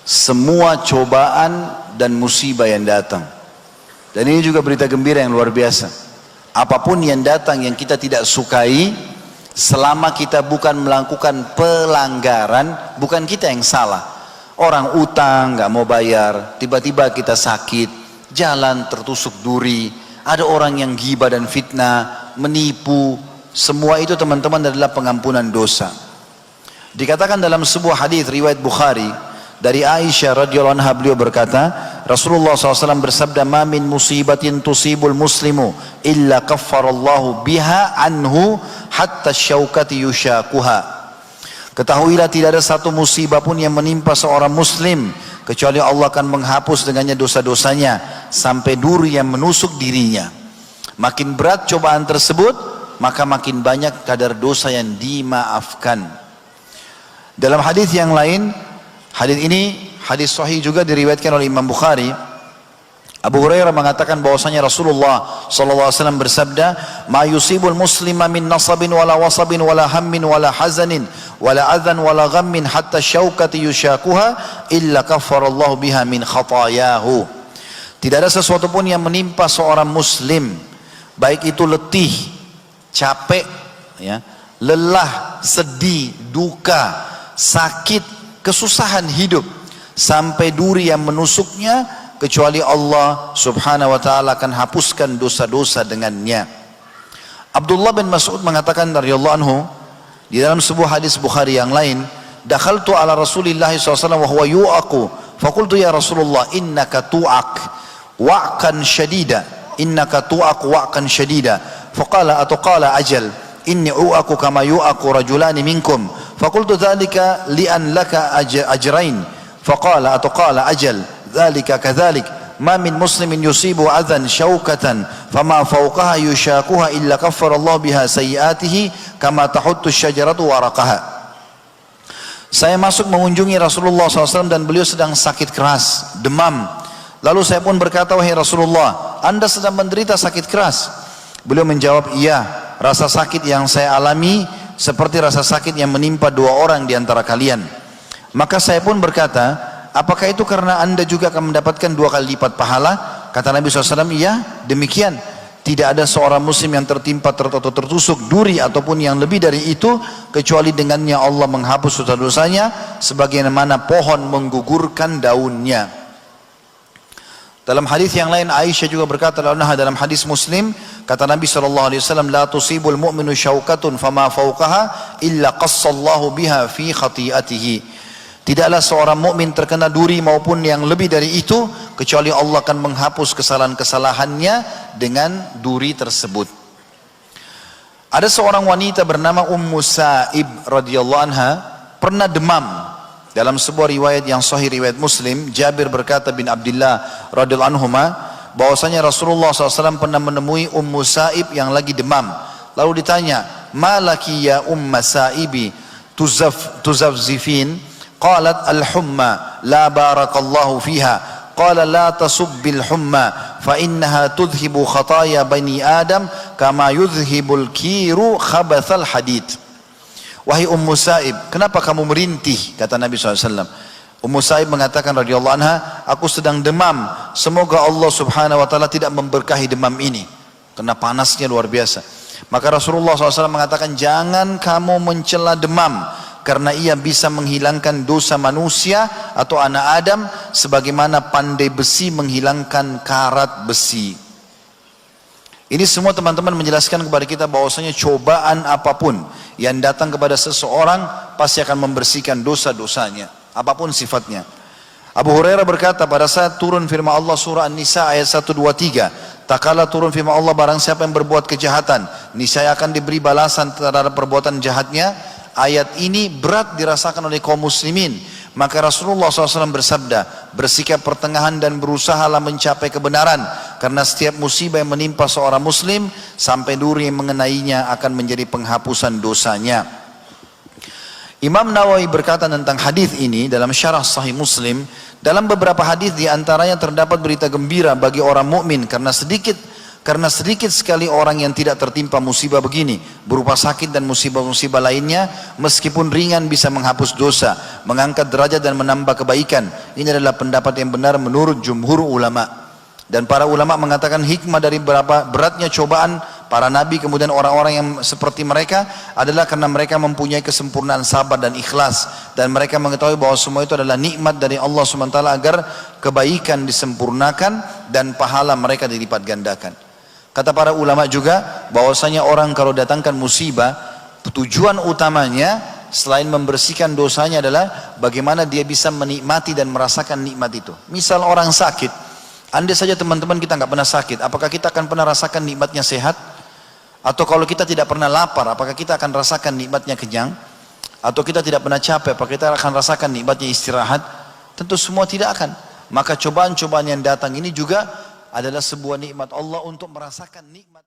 semua cobaan dan musibah yang datang. Dan ini juga berita gembira yang luar biasa. Apapun yang datang yang kita tidak sukai, selama kita bukan melakukan pelanggaran, bukan kita yang salah. Orang utang nggak mau bayar, tiba-tiba kita sakit, jalan tertusuk duri, ada orang yang ghibah dan fitnah, menipu, semua itu teman-teman adalah pengampunan dosa. Dikatakan dalam sebuah hadis riwayat Bukhari dari Aisyah radhiyallahu anha, beliau berkata, Rasulullah SAW bersabda, "Ma min musibatin tusibul muslimu illa kaffarallahu biha anhu hatta syaukati yushakuha." Ketahuilah tidak ada satu musibah pun yang menimpa seorang muslim kecuali Allah akan menghapus dengannya dosa-dosanya sampai duri yang menusuk dirinya. Makin berat cobaan tersebut, maka makin banyak kadar dosa yang dimaafkan. Dalam hadis yang lain, hadis ini hadis sahih juga diriwayatkan oleh Imam Bukhari. Abu Hurairah mengatakan bahwasanya Rasulullah SAW bersabda, "Ma yusibul muslima min nasabin wala wasabin wala hammin wala hazanin wala adhan wala ghammin hatta syaukati yushakuha illa kaffarallahu biha min khatayahu." Tidak ada sesuatu pun yang menimpa seorang muslim, baik itu letih, capek, ya, lelah, sedih, duka, sakit, kesusahan hidup, sampai duri yang menusuknya, kecuali Allah subhanahu wa ta'ala akan hapuskan dosa-dosa dengannya. Abdullah bin Mas'ud mengatakan radhiyallahu anhu di dalam sebuah hadis Bukhari yang lain, "Dakhaltu ala Rasulillah SAW wa huwa yu'aqu, faqultu ya Rasulullah innaka tu'aq wa'kan syadida, innaka tu'aq wa'kan syadida, faqala atuqala ajal, inni u'aqu kama yu'aqu rajulani minkum, faqultu dhalika li'an laka ajrain, faqala atuqala ajal, dzalika kadzalik, ma min muslimin yusibu adhan syaukatan fama fawqaha yushakuha illa kaffarallahu biha sayyiatihi kama tahuttu syajaratu waraqaha." Saya masuk mengunjungi Rasulullah SAW dan beliau sedang sakit keras, demam. Lalu saya pun berkata, "Wahai Rasulullah, Anda sedang menderita sakit keras?" Beliau menjawab, "Iya, rasa sakit yang saya alami seperti rasa sakit yang menimpa dua orang di antara kalian." Maka saya pun berkata, "Apakah itu karena Anda juga akan mendapatkan 2 kali lipat pahala?" Kata Nabi SAW, "Iya, demikian. Tidak ada seorang muslim yang tertimpa tertusuk duri ataupun yang lebih dari itu, kecuali dengannya Allah menghapus dosa-dosanya sebagaimana pohon menggugurkan daunnya." Dalam hadis yang lain, Aisyah juga berkata dalam hadis Muslim, kata Nabi SAW, "La tusibul mu'minu syaukatun fama fawqaha illa qassallahu biha fi khati'atihi." Tidaklah seorang mukmin terkena duri maupun yang lebih dari itu, kecuali Allah akan menghapus kesalahan-kesalahannya dengan duri tersebut. Ada seorang wanita bernama Ummu Sa'ib radhiyallahu anha pernah demam. Dalam sebuah riwayat yang sahih riwayat Muslim, Jabir berkata bin Abdullah radhiyallahu anhuma bahwasanya Rasulullah SAW pernah menemui Ummu Sa'ib yang lagi demam. Lalu ditanya, "Malaki ya Umma Sa'ibi tuzafzifin?" Qalat al-humma la barakallahu fiha. Qala la tasubbil humma fa innaha tudhibu khataya bani Adam kama yudhibul kiru khabathal hadid. Wahai Ummu Sa'ib, kenapa kamu merintih? Kata Nabi SAW. Ummu Sa'ib mengatakan radhiyallahu anha, "Aku sedang demam, semoga Allah subhanahu wa ta'ala tidak memberkahi demam ini." Karena panasnya luar biasa. Maka Rasulullah SAW mengatakan, "Jangan kamu mencela demam, karena ia bisa menghilangkan dosa manusia atau anak Adam sebagaimana pandai besi menghilangkan karat besi." Ini semua teman-teman menjelaskan kepada kita bahwasanya cobaan apapun yang datang kepada seseorang pasti akan membersihkan dosa-dosanya, apapun sifatnya. Abu Hurairah berkata pada saat turun firman Allah surah An-Nisa ayat 123, "Tak kala turun firman Allah, barang siapa yang berbuat kejahatan, niscaya akan diberi balasan terhadap perbuatan jahatnya." Ayat ini berat dirasakan oleh kaum muslimin. Maka Rasulullah SAW bersabda, "Bersikap pertengahan dan berusahalah mencapai kebenaran, karena setiap musibah yang menimpa seorang muslim sampai duri yang mengenainya akan menjadi penghapusan dosanya." Imam Nawawi berkata tentang hadis ini dalam syarah Sahih Muslim, dalam beberapa hadis diantaranya terdapat berita gembira bagi orang mukmin karena sedikit Karena sedikit sekali orang yang tidak tertimpa musibah begini, berupa sakit dan musibah-musibah lainnya, meskipun ringan bisa menghapus dosa, mengangkat derajat dan menambah kebaikan. Ini adalah pendapat yang benar menurut jumhur ulama. Dan para ulama mengatakan hikmah dari berapa beratnya cobaan para nabi, kemudian orang-orang yang seperti mereka adalah karena mereka mempunyai kesempurnaan sabar dan ikhlas. Dan mereka mengetahui bahwa semua itu adalah nikmat dari Allah SWT agar kebaikan disempurnakan dan pahala mereka dilipat gandakan. Kata para ulama juga bahwasanya orang kalau datangkan musibah, tujuan utamanya selain membersihkan dosanya adalah bagaimana dia bisa menikmati dan merasakan nikmat itu. Misal orang sakit, andai saja teman-teman kita nggak pernah sakit, apakah kita akan pernah rasakan nikmatnya sehat? Atau kalau kita tidak pernah lapar, apakah kita akan rasakan nikmatnya kenyang? Atau kita tidak pernah capek, apakah kita akan rasakan nikmatnya istirahat? Tentu semua tidak akan. Maka cobaan-cobaan yang datang ini juga adalah sebuah nikmat Allah untuk merasakan nikmat.